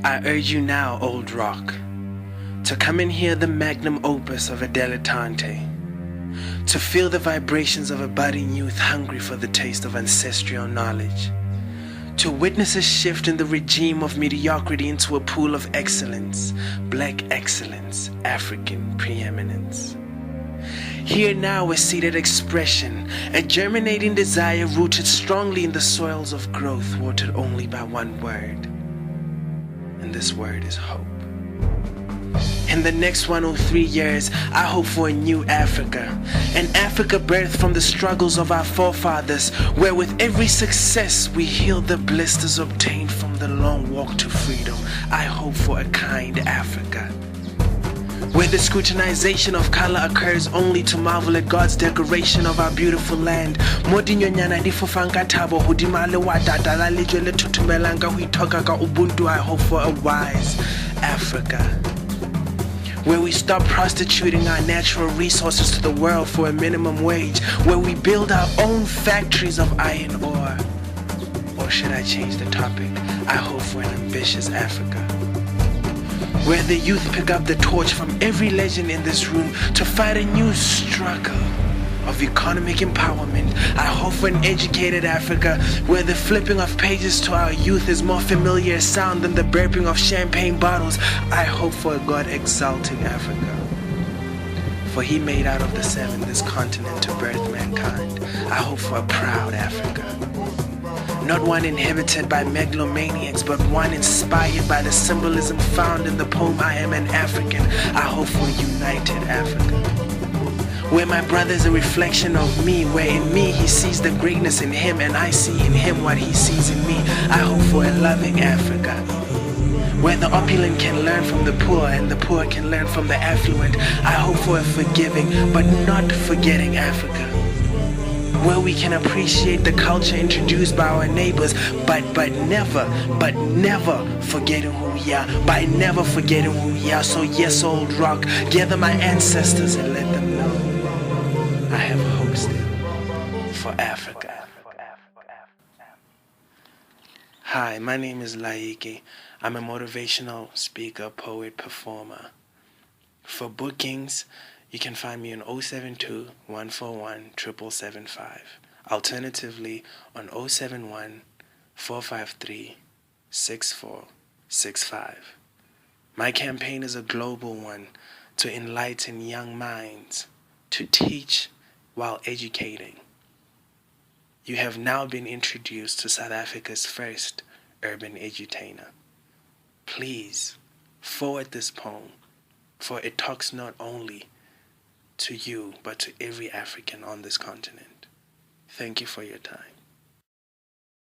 I urge you now, old rock, to come and hear the magnum opus of a dilettante, to feel the vibrations of a budding youth hungry for the taste of ancestral knowledge, to witness a shift in the regime of mediocrity into a pool of excellence, black excellence, African preeminence. Here now a seated expression, a germinating desire rooted strongly in the soils of growth, watered only by one word, and this word is hope. In the next 103 years, I hope for a new Africa, an Africa birthed from the struggles of our forefathers, where with every success we heal the blisters obtained from the long walk to freedom. I hope for a kind Africa, where the scrutinization of color occurs only to marvel at God's decoration of our beautiful land. I hope for a wise Africa, where we stop prostituting our natural resources to the world for a minimum wage, where we build our own factories of iron ore. Or should I change the topic? I hope for an ambitious Africa, where the youth pick up the torch from every legend in this room to fight a new struggle of economic empowerment. I hope for an educated Africa, where the flipping of pages to our youth is more familiar sound than the burping of champagne bottles. I hope for a God-exalting Africa, for he made out of the seven this continent to birth mankind. I hope for a proud Africa, not one inhabited by megalomaniacs, but one inspired by the symbolism found in the poem I Am an African. I hope for a united Africa, where my brother is a reflection of me, where in me he sees the greatness in him and I see in him what he sees in me. I hope for a loving Africa, where the opulent can learn from the poor and the poor can learn from the affluent. I hope for a forgiving but not forgetting Africa, where we can appreciate the culture introduced by our neighbors, but never forgetting who we are, by never forgetting who we are. So yes, old rock, gather my ancestors and let them know I have hope still for Africa. Hi, my name is LAIKI. I'm a motivational speaker, poet, performer. For bookings, you can find me on 072-141-7775. Alternatively, on 071-453-6465. My campaign is a global one to enlighten young minds, to teach while educating. You have now been introduced to South Africa's first urban edutainer. Please forward this poem, for it talks not only to you, but to every African on this continent. Thank you for your time.